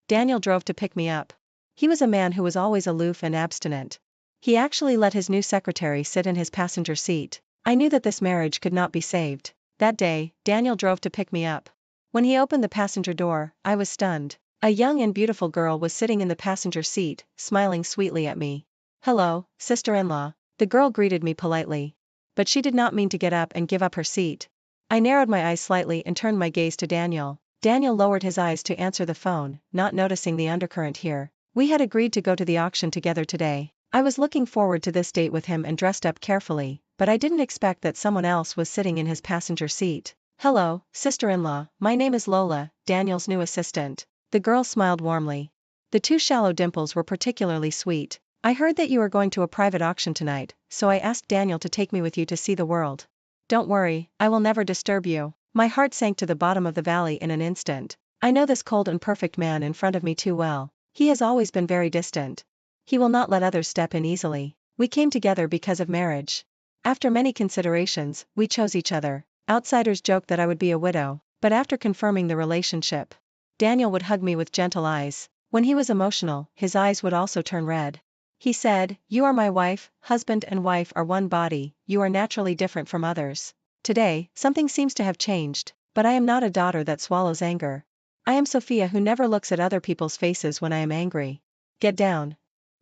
Daniel drove to pick me up. He was a man who was always aloof and abstinent. He actually let his new secretary sit in his passenger seat. I knew that this marriage could not be saved. That day, Daniel drove to pick me up. When he opened the passenger door, I was stunned. A young and beautiful girl was sitting in the passenger seat, smiling sweetly at me. "Hello, sister-in-law," the girl greeted me politely. But she did not mean to get up and give up her seat. I narrowed my eyes slightly and turned my gaze to Daniel. Daniel lowered his eyes to answer the phone, not noticing the undercurrent here. We had agreed to go to the auction together today. I was looking forward to this date with him and dressed up carefully, but I didn't expect that someone else was sitting in his passenger seat. "Hello, sister-in-law, my name is Lola, Daniel's new assistant." The girl smiled warmly. The two shallow dimples were particularly sweet. "I heard that you are going to a private auction tonight, so I asked Daniel to take me with you to see the world." "Don't worry, I will never disturb you." My heart sank to the bottom of the valley in an instant. I know this cold and perfect man in front of me too well. He has always been very distant. He will not let others step in easily. We came together because of marriage. After many considerations, we chose each other. Outsiders joked that I would be a widow, but after confirming the relationship, Daniel would hug me with gentle eyes. When he was emotional, his eyes would also turn red. He said, "You are my wife, husband and wife are one body, you are naturally different from others." Today, something seems to have changed, but I am not a daughter that swallows anger. I am Sophia who never looks at other people's faces when I am angry. "Get down."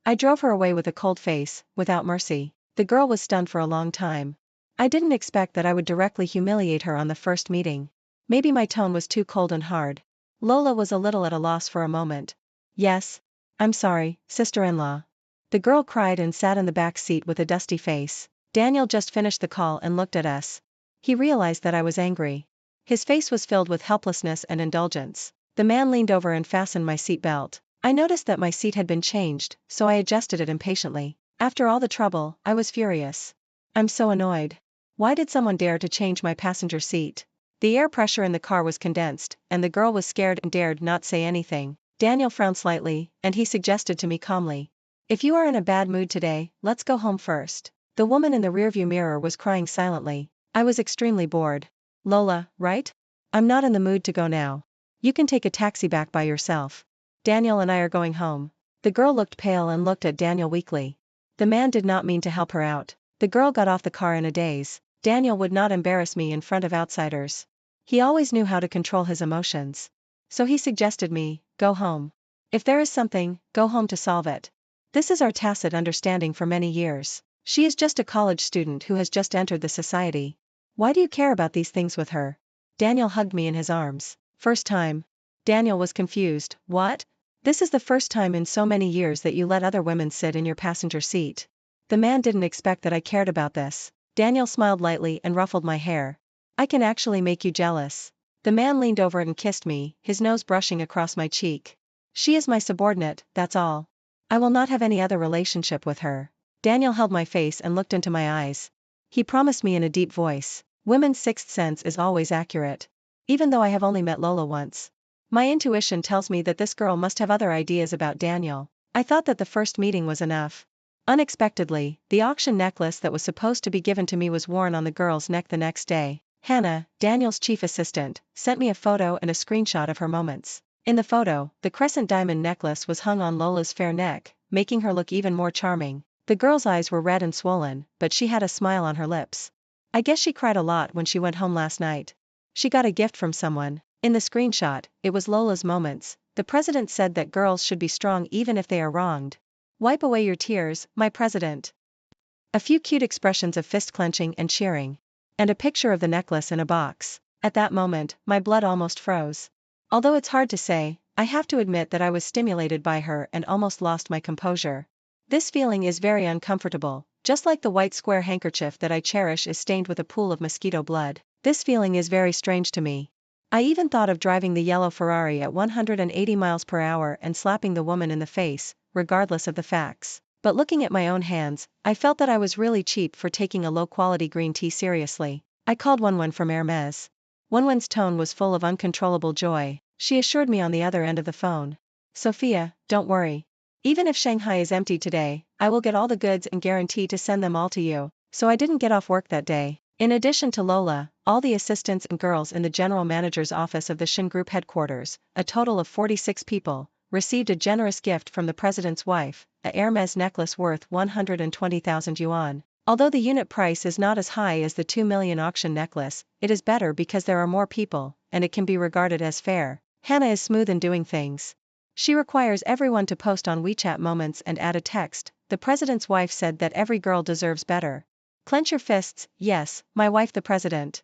I drove her away with a cold face, without mercy. The girl was stunned for a long time. I didn't expect that I would directly humiliate her on the first meeting. Maybe my tone was too cold and hard. Lola was a little at a loss for a moment. "Yes. I'm sorry, sister-in-law." The girl cried and sat in the back seat with a dusty face. Daniel just finished the call and looked at us. He realized that I was angry. His face was filled with helplessness and indulgence. The man leaned over and fastened my seat belt. I noticed that my seat had been changed, so I adjusted it impatiently. After all the trouble, I was furious. I'm so annoyed. Why did someone dare to change my passenger seat? The air pressure in the car was condensed, and the girl was scared and dared not say anything. Daniel frowned slightly, and he suggested to me calmly, "If you are in a bad mood today, let's go home first." The woman in the rearview mirror was crying silently. I was extremely bored. "Lola, right? I'm not in the mood to go now. You can take a taxi back by yourself. Daniel and I are going home." The girl looked pale and looked at Daniel weakly. The man did not mean to help her out. The girl got off the car in a daze. Daniel would not embarrass me in front of outsiders. He always knew how to control his emotions. So he suggested me, "Go home. If there is something, go home to solve it. This is our tacit understanding for many years. She is just a college student who has just entered the society. Why do you care about these things with her?" Daniel hugged me in his arms. "First time." Daniel was confused. "What? This is the first time in so many years that you let other women sit in your passenger seat." The man didn't expect that I cared about this. Daniel smiled lightly and ruffled my hair. "I can actually make you jealous." The man leaned over and kissed me, his nose brushing across my cheek. "She is my subordinate, that's all. I will not have any other relationship with her." Daniel held my face and looked into my eyes. He promised me in a deep voice, "Women's sixth sense is always accurate." Even though I have only met Lola once, my intuition tells me that this girl must have other ideas about Daniel. I thought that the first meeting was enough. Unexpectedly, the auction necklace that was supposed to be given to me was worn on the girl's neck the next day. Hannah, Daniel's chief assistant, sent me a photo and a screenshot of her moments. In the photo, the crescent diamond necklace was hung on Lola's fair neck, making her look even more charming. The girl's eyes were red and swollen, but she had a smile on her lips. I guess she cried a lot when she went home last night. She got a gift from someone. In the screenshot, it was Lola's moments. "The president said that girls should be strong even if they are wronged. Wipe away your tears, my president." A few cute expressions of fist clenching and cheering. And a picture of the necklace in a box. At that moment, my blood almost froze. Although it's hard to say, I have to admit that I was stimulated by her and almost lost my composure. This feeling is very uncomfortable, just like the white square handkerchief that I cherish is stained with a pool of mosquito blood. This feeling is very strange to me. I even thought of driving the yellow Ferrari at 180 miles per hour and slapping the woman in the face, regardless of the facts. But looking at my own hands, I felt that I was really cheap for taking a low-quality green tea seriously. I called Wenwen from Hermes. Wenwen's tone was full of uncontrollable joy. She assured me on the other end of the phone, "Sophia, don't worry. Even if Shanghai is empty today, I will get all the goods and guarantee to send them all to you." So I didn't get off work that day. In addition to Lola, all the assistants and girls in the general manager's office of the Shin Group headquarters, a total of 46 people, received a generous gift from the president's wife, a Hermes necklace worth 120,000 yuan. Although the unit price is not as high as the 2 million auction necklace, it is better because there are more people, and it can be regarded as fair. Hannah is smooth in doing things. She requires everyone to post on WeChat moments and add a text. The president's wife said that every girl deserves better. Clench your fists, yes, my wife the president.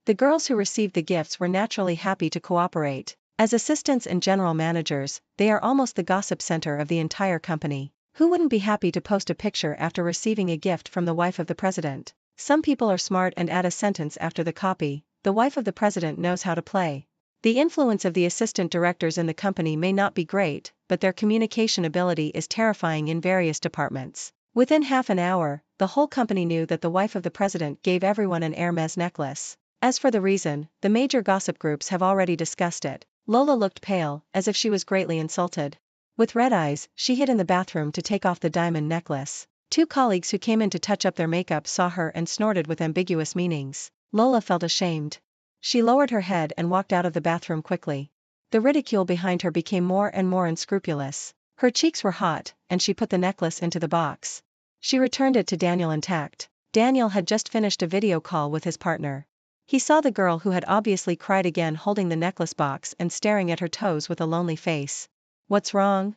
The girls who received the gifts were naturally happy to cooperate. As assistants and general managers, they are almost the gossip center of the entire company. Who wouldn't be happy to post a picture after receiving a gift from the wife of the president? Some people are smart and add a sentence after the copy. The wife of the president knows how to play. The influence of the assistant directors in the company may not be great, but their communication ability is terrifying in various departments. Within half an hour, the whole company knew that the wife of the president gave everyone an Hermes necklace. As for the reason, the major gossip groups have already discussed it. Lola looked pale, as if she was greatly insulted. With red eyes, she hid in the bathroom to take off the diamond necklace. Two colleagues who came in to touch up their makeup saw her and snorted with ambiguous meanings. Lola felt ashamed. She lowered her head and walked out of the bathroom quickly. The ridicule behind her became more and more unscrupulous. Her cheeks were hot, and she put the necklace into the box. She returned it to Daniel intact. Daniel had just finished a video call with his partner. He saw the girl who had obviously cried again holding the necklace box and staring at her toes with a lonely face. What's wrong?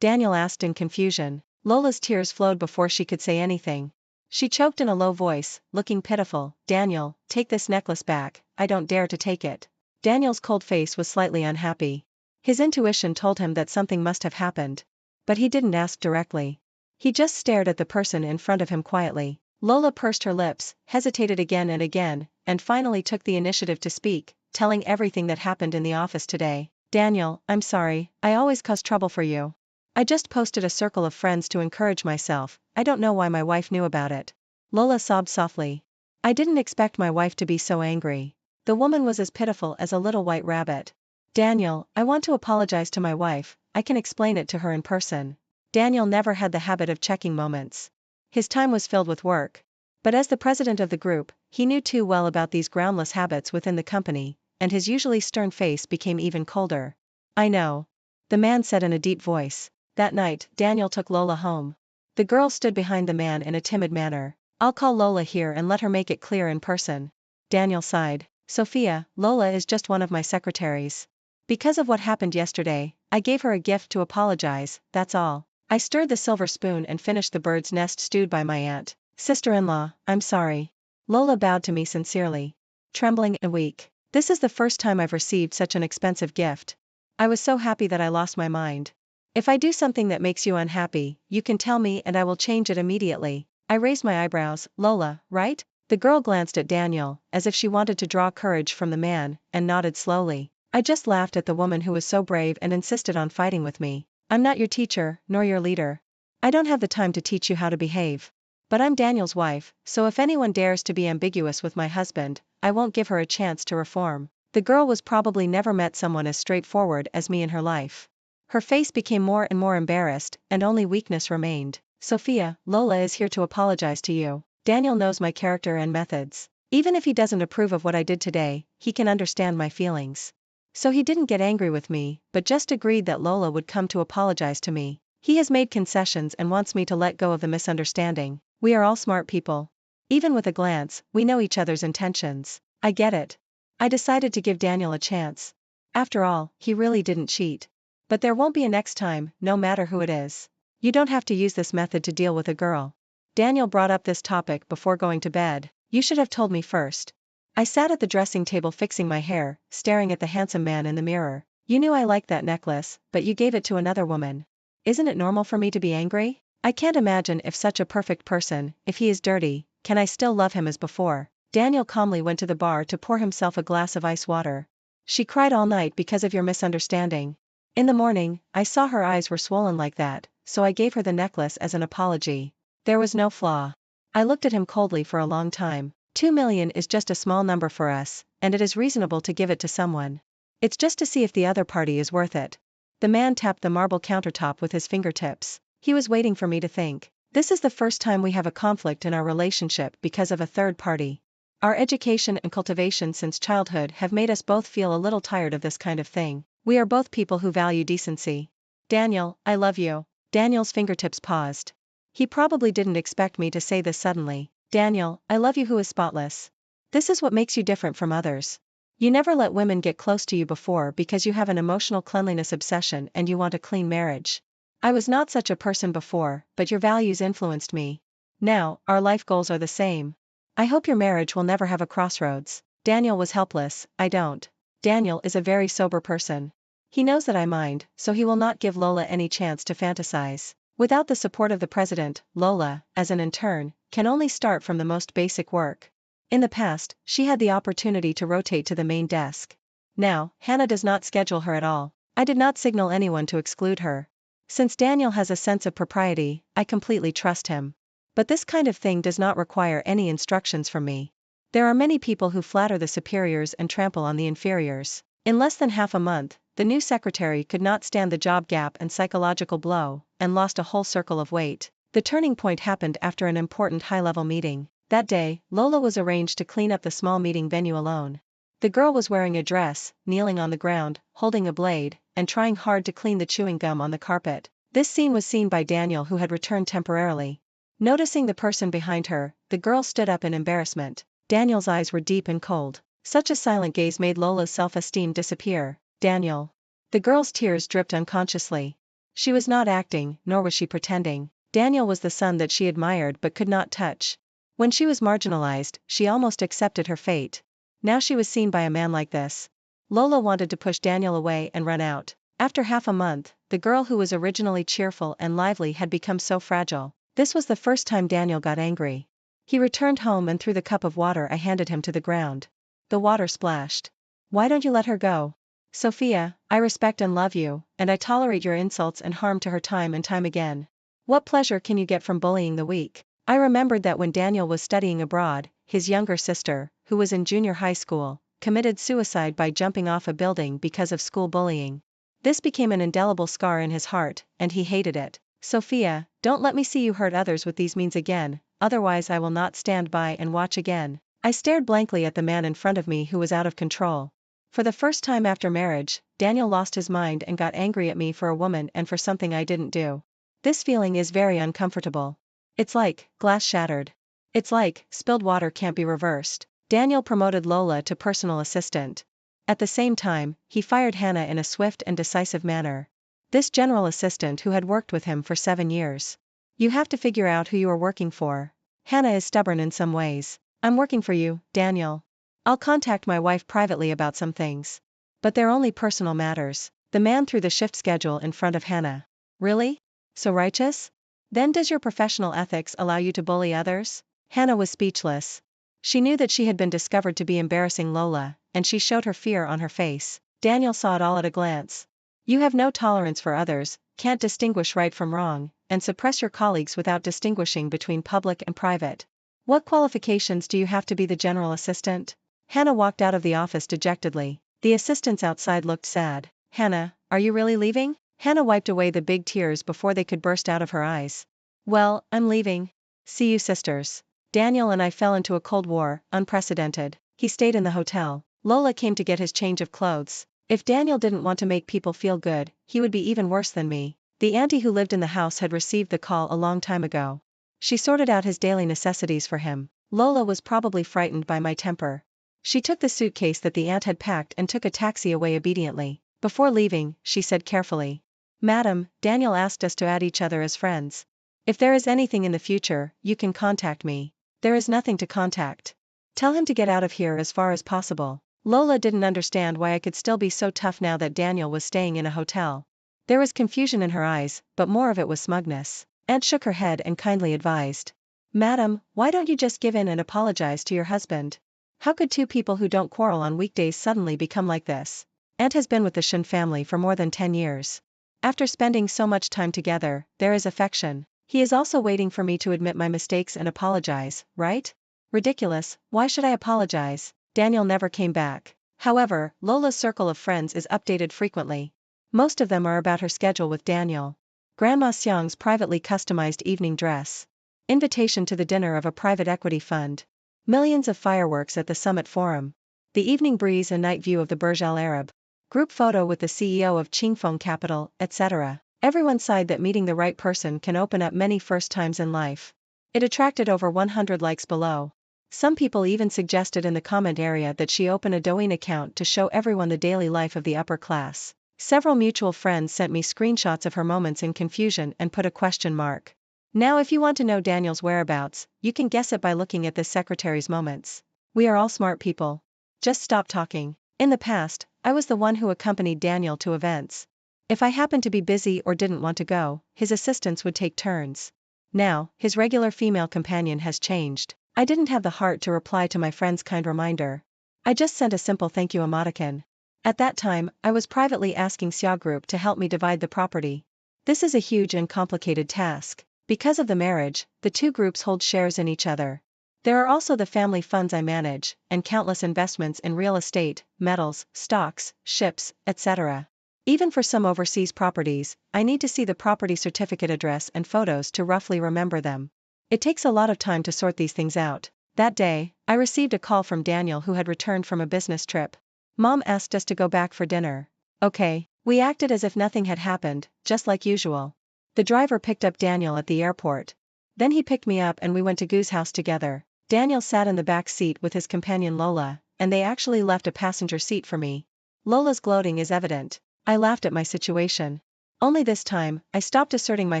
Daniel asked in confusion. Lola's tears flowed before she could say anything. She choked in a low voice, looking pitiful. Daniel, take this necklace back, I don't dare to take it. Daniel's cold face was slightly unhappy. His intuition told him that something must have happened. But he didn't ask directly. He just stared at the person in front of him quietly. Lola pursed her lips, hesitated again, and finally took the initiative to speak, telling everything that happened in the office today. Daniel, I'm sorry, I always cause trouble for you. I just posted a circle of friends to encourage myself, I don't know why my wife knew about it. Lola sobbed softly. I didn't expect my wife to be so angry. The woman was as pitiful as a little white rabbit. Daniel, I want to apologize to my wife, I can explain it to her in person. Daniel never had the habit of checking moments. His time was filled with work. But as the president of the group, he knew too well about these groundless habits within the company, and his usually stern face became even colder. I know. The man said in a deep voice. That night, Daniel took Lola home. The girl stood behind the man in a timid manner. I'll call Lola here and let her make it clear in person. Daniel sighed. Sophia, Lola is just one of my secretaries. Because of what happened yesterday, I gave her a gift to apologize, that's all. I stirred the silver spoon and finished the bird's nest stewed by my aunt. Sister-in-law, I'm sorry. Lola bowed to me sincerely. Trembling and weak. This is the first time I've received such an expensive gift. I was so happy that I lost my mind. If I do something that makes you unhappy, you can tell me and I will change it immediately. I raised my eyebrows. Lola, right? The girl glanced at Daniel, as if she wanted to draw courage from the man, and nodded slowly. I just laughed at the woman who was so brave and insisted on fighting with me. I'm not your teacher, nor your leader. I don't have the time to teach you how to behave. But I'm Daniel's wife, so if anyone dares to be ambiguous with my husband, I won't give her a chance to reform. The girl was probably never met someone as straightforward as me in her life. Her face became more and more embarrassed, and only weakness remained. Sophia, Lola is here to apologize to you. Daniel knows my character and methods. Even if he doesn't approve of what I did today, he can understand my feelings. So he didn't get angry with me, but just agreed that Lola would come to apologize to me. He has made concessions and wants me to let go of the misunderstanding. We are all smart people. Even with a glance, we know each other's intentions. I get it. I decided to give Daniel a chance. After all, he really didn't cheat. But there won't be a next time, no matter who it is. You don't have to use this method to deal with a girl. Daniel brought up this topic before going to bed. You should have told me first. I sat at the dressing table fixing my hair, staring at the handsome man in the mirror. You knew I liked that necklace, but you gave it to another woman. Isn't it normal for me to be angry? I can't imagine if such a perfect person, if he is dirty, can I still love him as before? Daniel calmly went to the bar to pour himself a glass of ice water. She cried all night because of your misunderstanding. In the morning, I saw her eyes were swollen like that, so I gave her the necklace as an apology. There was no flaw. I looked at him coldly for a long time. 2 million is just a small number for us, and it is reasonable to give it to someone. It's just to see if the other party is worth it. The man tapped the marble countertop with his fingertips. He was waiting for me to think. This is the first time we have a conflict in our relationship because of a third party. Our education and cultivation since childhood have made us both feel a little tired of this kind of thing. We are both people who value decency. Daniel, I love you. Daniel's fingertips paused. He probably didn't expect me to say this suddenly. Daniel, I love you who is spotless. This is what makes you different from others. You never let women get close to you before because you have an emotional cleanliness obsession and you want a clean marriage. I was not such a person before, but your values influenced me. Now, our life goals are the same. I hope your marriage will never have a crossroads. Daniel was helpless. I don't. Daniel is a very sober person. He knows that I mind, so he will not give Lola any chance to fantasize. Without the support of the president, Lola, as an intern, can only start from the most basic work. In the past, she had the opportunity to rotate to the main desk. Now, Hannah does not schedule her at all. I did not signal anyone to exclude her. Since Daniel has a sense of propriety, I completely trust him. But this kind of thing does not require any instructions from me. There are many people who flatter the superiors and trample on the inferiors. In less than half a month, the new secretary could not stand the job gap and psychological blow, and lost a whole circle of weight. The turning point happened after an important high-level meeting. That day, Lola was arranged to clean up the small meeting venue alone. The girl was wearing a dress, kneeling on the ground, holding a blade, and trying hard to clean the chewing gum on the carpet. This scene was seen by Daniel, who had returned temporarily. Noticing the person behind her, the girl stood up in embarrassment. Daniel's eyes were deep and cold. Such a silent gaze made Lola's self-esteem disappear. Daniel. The girl's tears dripped unconsciously. She was not acting, nor was she pretending. Daniel was the son that she admired but could not touch. When she was marginalized, she almost accepted her fate. Now she was seen by a man like this. Lola wanted to push Daniel away and run out. After half a month, the girl who was originally cheerful and lively had become so fragile. This was the first time Daniel got angry. He returned home and threw the cup of water I handed him to the ground. The water splashed. Why don't you let her go? Sophia, I respect and love you, and I tolerate your insults and harm to her time and time again. What pleasure can you get from bullying the weak? I remembered that when Daniel was studying abroad, his younger sister, who was in junior high school, committed suicide by jumping off a building because of school bullying. This became an indelible scar in his heart, and he hated it. Sophia, don't let me see you hurt others with these means again, otherwise I will not stand by and watch again. I stared blankly at the man in front of me who was out of control. For the first time after marriage, Daniel lost his mind and got angry at me for a woman and for something I didn't do. This feeling is very uncomfortable. It's like glass shattered. It's like spilled water can't be reversed. Daniel promoted Lola to personal assistant. At the same time, he fired Hannah in a swift and decisive manner. This general assistant who had worked with him for 7 years. You have to figure out who you are working for. Hannah is stubborn in some ways. I'm working for you, Daniel. I'll contact my wife privately about some things. But they're only personal matters. The man threw the shift schedule in front of Hannah. Really? So righteous? Then does your professional ethics allow you to bully others? Hannah was speechless. She knew that she had been discovered to be embarrassing Lola, and she showed her fear on her face. Daniel saw it all at a glance. You have no tolerance for others, can't distinguish right from wrong, and suppress your colleagues without distinguishing between public and private. What qualifications do you have to be the general assistant? Hannah walked out of the office dejectedly. The assistants outside looked sad. Hannah, are you really leaving? Hannah wiped away the big tears before they could burst out of her eyes. Well, I'm leaving. See you sisters. Daniel and I fell into a cold war, unprecedented. He stayed in the hotel. Lola came to get his change of clothes. If Daniel didn't want to make people feel good, he would be even worse than me. The auntie who lived in the house had received the call a long time ago. She sorted out his daily necessities for him. Lola was probably frightened by my temper. She took the suitcase that the aunt had packed and took a taxi away obediently. Before leaving, she said carefully, Madam, Daniel asked us to add each other as friends. If there is anything in the future, you can contact me. There is nothing to contact. Tell him to get out of here as far as possible. Lola didn't understand why I could still be so tough now that Daniel was staying in a hotel. There was confusion in her eyes, but more of it was smugness. Aunt shook her head and kindly advised. Madam, why don't you just give in and apologize to your husband? How could two people who don't quarrel on weekdays suddenly become like this? Aunt has been with the Shun family for more than 10 years. After spending so much time together, there is affection. He is also waiting for me to admit my mistakes and apologize, right? Ridiculous, why should I apologize? Daniel never came back. However, Lola's circle of friends is updated frequently. Most of them are about her schedule with Daniel. Grandma Xiang's privately customized evening dress. Invitation to the dinner of a private equity fund. Millions of fireworks at the Summit Forum. The evening breeze and night view of the Burj Al Arab. Group photo with the CEO of Qingfeng Capital, etc. Everyone sighed that meeting the right person can open up many first times in life. It attracted over 100 likes below. Some people even suggested in the comment area that she open a Douyin account to show everyone the daily life of the upper class. Several mutual friends sent me screenshots of her moments in confusion and put a question mark. Now if you want to know Daniel's whereabouts, you can guess it by looking at this secretary's moments. We are all smart people. Just stop talking. In the past, I was the one who accompanied Daniel to events. If I happened to be busy or didn't want to go, his assistants would take turns. Now, his regular female companion has changed. I didn't have the heart to reply to my friend's kind reminder. I just sent a simple thank you emoticon. At that time, I was privately asking Xia Group to help me divide the property. This is a huge and complicated task. Because of the marriage, the two groups hold shares in each other. There are also the family funds I manage, and countless investments in real estate, metals, stocks, ships, etc. Even for some overseas properties, I need to see the property certificate address and photos to roughly remember them. It takes a lot of time to sort these things out. That day, I received a call from Daniel who had returned from a business trip. Mom asked us to go back for dinner. Okay, we acted as if nothing had happened, just like usual. The driver picked up Daniel at the airport. Then he picked me up and we went to Goo's house together. Daniel sat in the back seat with his companion Lola, and they actually left a passenger seat for me. Lola's gloating is evident. I laughed at my situation. Only this time, I stopped asserting my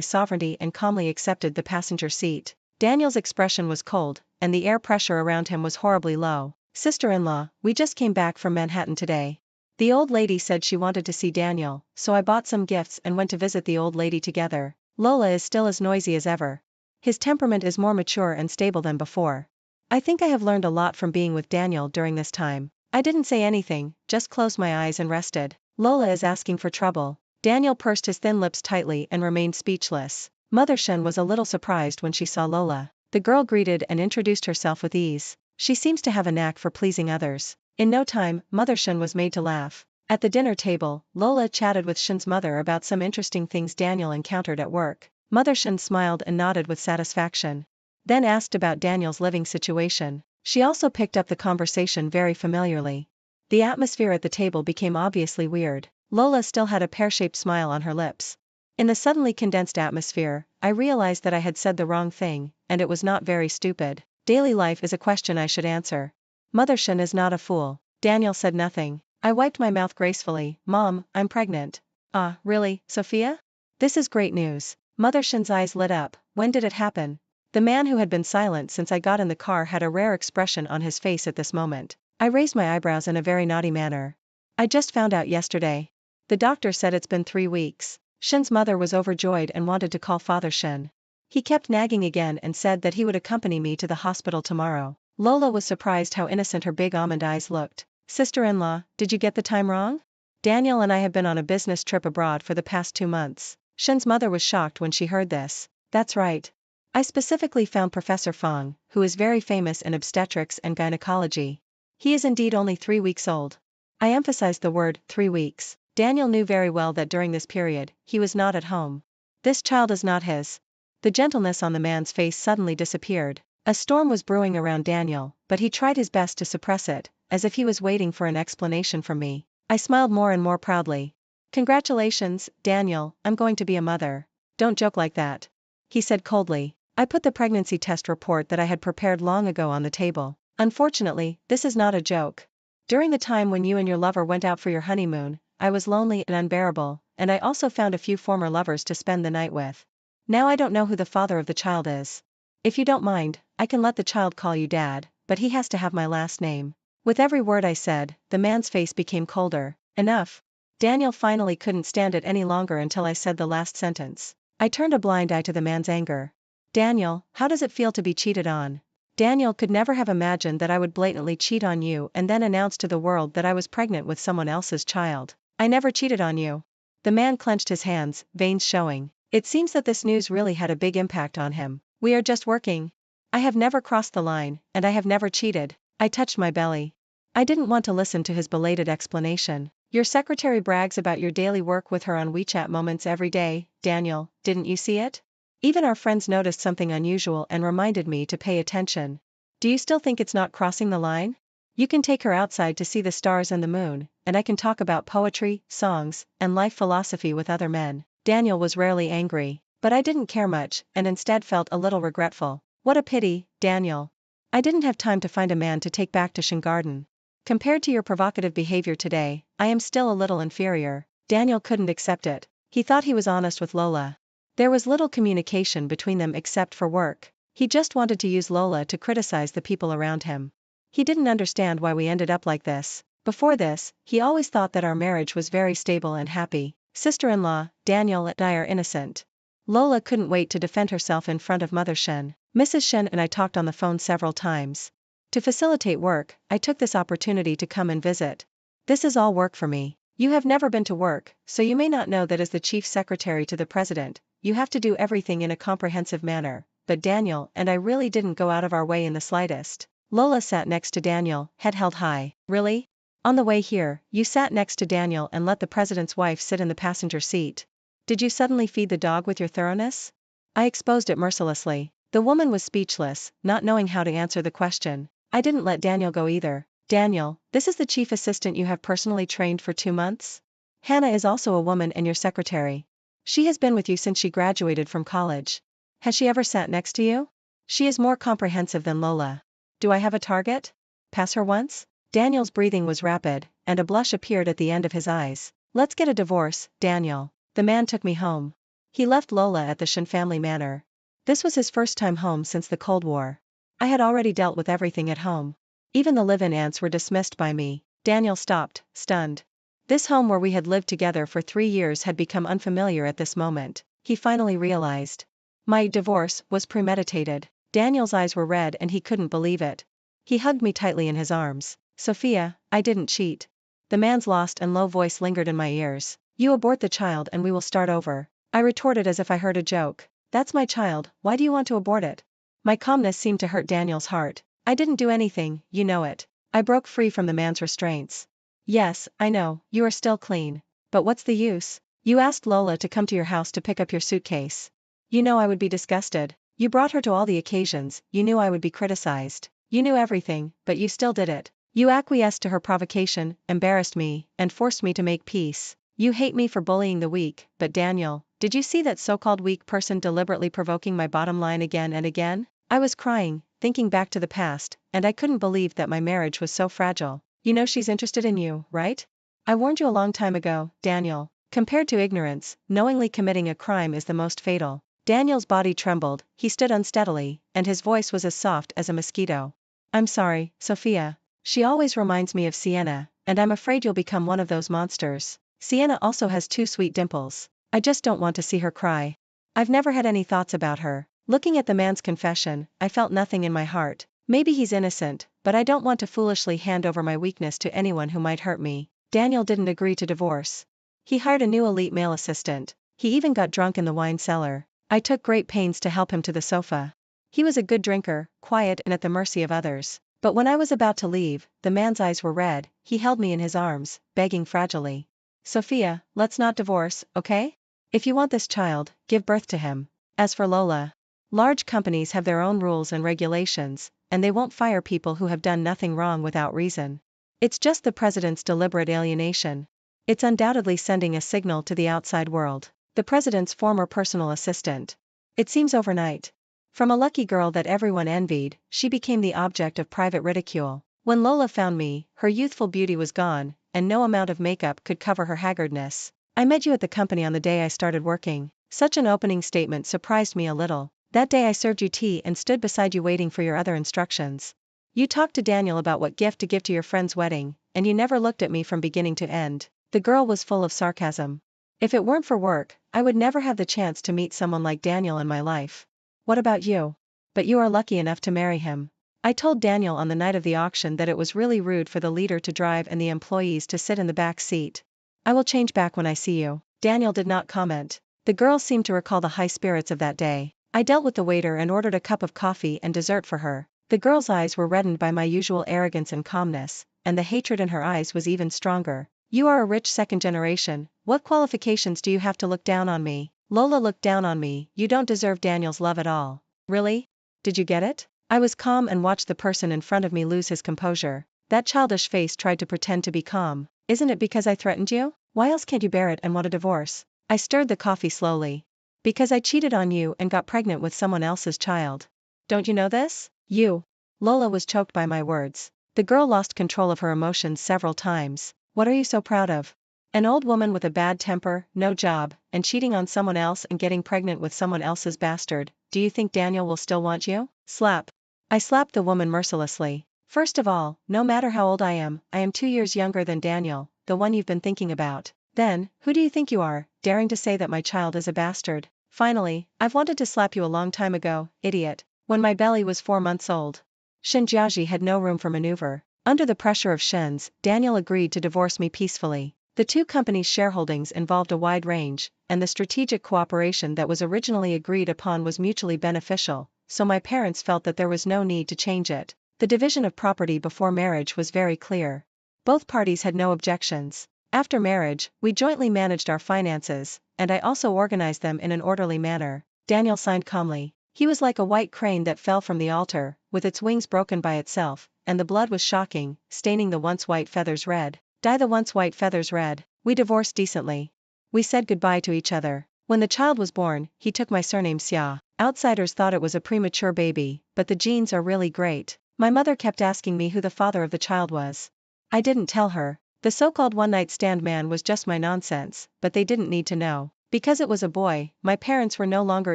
sovereignty and calmly accepted the passenger seat. Daniel's expression was cold, and the air pressure around him was horribly low. Sister-in-law, we just came back from Manhattan today. The old lady said she wanted to see Daniel, so I bought some gifts and went to visit the old lady together. Lola is still as noisy as ever. His temperament is more mature and stable than before. I think I have learned a lot from being with Daniel during this time. I didn't say anything, just closed my eyes and rested. Lola is asking for trouble. Daniel pursed his thin lips tightly and remained speechless. Mother Shen was a little surprised when she saw Lola. The girl greeted and introduced herself with ease. She seems to have a knack for pleasing others. In no time, Mother Shen was made to laugh. At the dinner table, Lola chatted with Shen's mother about some interesting things Daniel encountered at work. Mother Shen smiled and nodded with satisfaction. Then asked about Daniel's living situation. She also picked up the conversation very familiarly. The atmosphere at the table became obviously weird. Lola still had a pear-shaped smile on her lips. In the suddenly condensed atmosphere, I realized that I had said the wrong thing, and it was not very stupid. Daily life is a question I should answer. Mother Shen is not a fool. Daniel said nothing. I wiped my mouth gracefully. Mom, I'm pregnant. Ah, really, Sophia? This is great news. Mother Shen's eyes lit up. When did it happen? The man who had been silent since I got in the car had a rare expression on his face at this moment. I raised my eyebrows in a very naughty manner. I just found out yesterday. The doctor said it's been 3 weeks. Shen's mother was overjoyed and wanted to call Father Shen. He kept nagging again and said that he would accompany me to the hospital tomorrow. Lola was surprised how innocent her big almond eyes looked. Sister-in-law, did you get the time wrong? Daniel and I have been on a business trip abroad for the past 2 months. Shen's mother was shocked when she heard this. That's right. I specifically found Professor Fong, who is very famous in obstetrics and gynecology. He is indeed only 3 weeks old. I emphasized the word 3 weeks. Daniel knew very well that during this period, he was not at home. This child is not his. The gentleness on the man's face suddenly disappeared. A storm was brewing around Daniel, but he tried his best to suppress it, as if he was waiting for an explanation from me. I smiled more and more proudly. Congratulations, Daniel, I'm going to be a mother. Don't joke like that. He said coldly. I put the pregnancy test report that I had prepared long ago on the table. Unfortunately, this is not a joke. During the time when you and your lover went out for your honeymoon, I was lonely and unbearable, and I also found a few former lovers to spend the night with. Now I don't know who the father of the child is. If you don't mind, I can let the child call you Dad, but he has to have my last name. With every word I said, the man's face became colder. Enough. Daniel finally couldn't stand it any longer until I said the last sentence. I turned a blind eye to the man's anger. Daniel, how does it feel to be cheated on? Daniel could never have imagined that I would blatantly cheat on you and then announce to the world that I was pregnant with someone else's child. I never cheated on you. The man clenched his hands, veins showing. It seems that this news really had a big impact on him. We are just working. I have never crossed the line, and I have never cheated. I touched my belly. I didn't want to listen to his belated explanation. Your secretary brags about your daily work with her on WeChat moments every day, Daniel, didn't you see it? Even our friends noticed something unusual and reminded me to pay attention. Do you still think it's not crossing the line? You can take her outside to see the stars and the moon, and I can talk about poetry, songs, and life philosophy with other men. Daniel was rarely angry, but I didn't care much, and instead felt a little regretful. What a pity, Daniel. I didn't have time to find a man to take back to Shingarden. Compared to your provocative behavior today, I am still a little inferior. Daniel couldn't accept it. He thought he was honest with Lola. There was little communication between them except for work. He just wanted to use Lola to criticize the people around him. He didn't understand why we ended up like this. Before this, he always thought that our marriage was very stable and happy. Sister-in-law, Daniel and I are innocent. Lola couldn't wait to defend herself in front of Mother Shen. Mrs. Shen and I talked on the phone several times. To facilitate work, I took this opportunity to come and visit. This is all work for me. You have never been to work, so you may not know that as the chief secretary to the president, you have to do everything in a comprehensive manner, but Daniel and I really didn't go out of our way in the slightest. Lola sat next to Daniel, head held high. Really? On the way here, you sat next to Daniel and let the president's wife sit in the passenger seat. Did you suddenly feed the dog with your thoroughness? I exposed it mercilessly. The woman was speechless, not knowing how to answer the question. I didn't let Daniel go either. Daniel, this is the chief assistant you have personally trained for 2 months? Hannah is also a woman and your secretary. She has been with you since she graduated from college. Has she ever sat next to you? She is more comprehensive than Lola. Do I have a target? Pass her once? Daniel's breathing was rapid, and a blush appeared at the end of his eyes. Let's get a divorce, Daniel. The man took me home. He left Lola at the Shen family manor. This was his first time home since the Cold War. I had already dealt with everything at home. Even the live-in aunts were dismissed by me. Daniel stopped, stunned. This home where we had lived together for 3 years had become unfamiliar at this moment. He finally realized. My divorce was premeditated. Daniel's eyes were red and he couldn't believe it. He hugged me tightly in his arms. Sophia, I didn't cheat. The man's lost and low voice lingered in my ears. You abort the child and we will start over. I retorted as if I heard a joke. That's my child, why do you want to abort it? My calmness seemed to hurt Daniel's heart. I didn't do anything, you know it. I broke free from the man's restraints. Yes, I know, you are still clean. But what's the use? You asked Lola to come to your house to pick up your suitcase. You know I would be disgusted. You brought her to all the occasions, you knew I would be criticized. You knew everything, but you still did it. You acquiesced to her provocation, embarrassed me, and forced me to make peace. You hate me for bullying the weak, but Daniel, did you see that so-called weak person deliberately provoking my bottom line again and again? I was crying, thinking back to the past, and I couldn't believe that my marriage was so fragile. You know she's interested in you, right? I warned you a long time ago, Daniel. Compared to ignorance, knowingly committing a crime is the most fatal. Daniel's body trembled, he stood unsteadily, and his voice was as soft as a mosquito. I'm sorry, Sophia. She always reminds me of Sienna, and I'm afraid you'll become one of those monsters. Sienna also has 2 sweet dimples. I just don't want to see her cry. I've never had any thoughts about her. Looking at the man's confession, I felt nothing in my heart. Maybe he's innocent, but I don't want to foolishly hand over my weakness to anyone who might hurt me. Daniel didn't agree to divorce. He hired a new elite male assistant. He even got drunk in the wine cellar. I took great pains to help him to the sofa. He was a good drinker, quiet and at the mercy of others. But when I was about to leave, the man's eyes were red, he held me in his arms, begging fragilely. Sophia, let's not divorce, okay? If you want this child, give birth to him. As for Lola, large companies have their own rules and regulations, and they won't fire people who have done nothing wrong without reason. It's just the president's deliberate alienation. It's undoubtedly sending a signal to the outside world. The president's former personal assistant. It seems overnight. From a lucky girl that everyone envied, she became the object of private ridicule. When Lola found me, her youthful beauty was gone, and no amount of makeup could cover her haggardness. I met you at the company on the day I started working. Such an opening statement surprised me a little. That day I served you tea and stood beside you waiting for your other instructions. You talked to Daniel about what gift to give to your friend's wedding, and you never looked at me from beginning to end. The girl was full of sarcasm. If it weren't for work, I would never have the chance to meet someone like Daniel in my life. What about you? But you are lucky enough to marry him. I told Daniel on the night of the auction that it was really rude for the leader to drive and the employees to sit in the back seat. I will change back when I see you. Daniel did not comment. The girl seemed to recall the high spirits of that day. I dealt with the waiter and ordered a cup of coffee and dessert for her. The girl's eyes were reddened by my usual arrogance and calmness, and the hatred in her eyes was even stronger. You are a rich second generation, what qualifications do you have to look down on me? Lola looked down on me, you don't deserve Daniel's love at all. Really? Did you get it? I was calm and watched the person in front of me lose his composure. That childish face tried to pretend to be calm. Isn't it because I threatened you? Why else can't you bear it and want a divorce? I stirred the coffee slowly. Because I cheated on you and got pregnant with someone else's child. Don't you know this? You. Lola was choked by my words. The girl lost control of her emotions several times. What are you so proud of? An old woman with a bad temper, no job, and cheating on someone else and getting pregnant with someone else's bastard. Do you think Daniel will still want you? Slap. I slapped the woman mercilessly. First of all, no matter how old I am 2 years younger than Daniel, the one you've been thinking about. Then, who do you think you are, daring to say that my child is a bastard? Finally, I've wanted to slap you a long time ago, idiot, when my belly was 4 months old. Shen Jiaji had no room for maneuver. Under the pressure of Shen's, Daniel agreed to divorce me peacefully. The two companies' shareholdings involved a wide range, and the strategic cooperation that was originally agreed upon was mutually beneficial, so my parents felt that there was no need to change it. The division of property before marriage was very clear. Both parties had no objections. After marriage, we jointly managed our finances, and I also organized them in an orderly manner. Daniel signed calmly. He was like a white crane that fell from the altar, with its wings broken by itself, and the blood was shocking, staining the once white feathers red. Dye the once white feathers red. We divorced decently. We said goodbye to each other. When the child was born, he took my surname Xia. Outsiders thought it was a premature baby, but the genes are really great. My mother kept asking me who the father of the child was. I didn't tell her. The so-called one-night stand man was just my nonsense, but they didn't need to know. Because it was a boy, my parents were no longer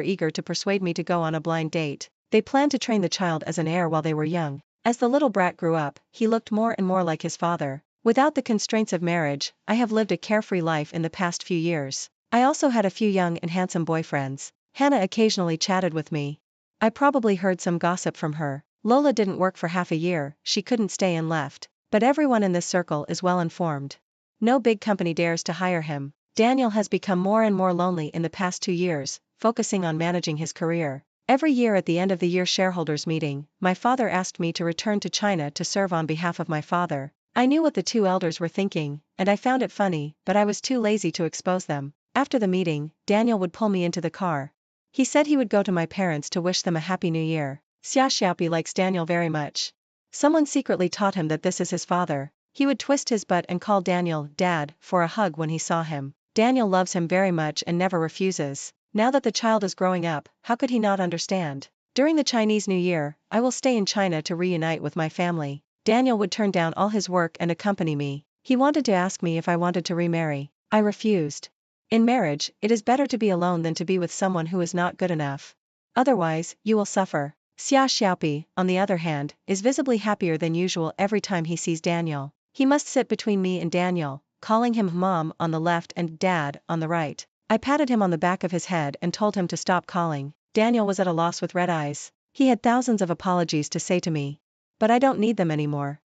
eager to persuade me to go on a blind date. They planned to train the child as an heir while they were young. As the little brat grew up, he looked more and more like his father. Without the constraints of marriage, I have lived a carefree life in the past few years. I also had a few young and handsome boyfriends. Hannah occasionally chatted with me. I probably heard some gossip from her. Lola didn't work for half a year, she couldn't stay and left. But everyone in this circle is well informed. No big company dares to hire him. Daniel has become more and more lonely in the past 2 years, focusing on managing his career. Every year at the end of the year shareholders meeting, my father asked me to return to China to serve on behalf of my father. I knew what the two elders were thinking, and I found it funny, but I was too lazy to expose them. After the meeting, Daniel would pull me into the car. He said he would go to my parents to wish them a happy new year. Xia Xiaopi likes Daniel very much. Someone secretly taught him that this is his father. He would twist his butt and call Daniel Dad for a hug when he saw him. Daniel loves him very much and never refuses. Now that the child is growing up, how could he not understand? During the Chinese New Year, I will stay in China to reunite with my family. Daniel would turn down all his work and accompany me. He wanted to ask me if I wanted to remarry. I refused. In marriage, it is better to be alone than to be with someone who is not good enough. Otherwise, you will suffer. Xia Xiaopi, on the other hand, is visibly happier than usual every time he sees Daniel. He must sit between me and Daniel, calling him Mom on the left and Dad on the right. I patted him on the back of his head and told him to stop calling. Daniel was at a loss with red eyes. He had thousands of apologies to say to me. But I don't need them anymore.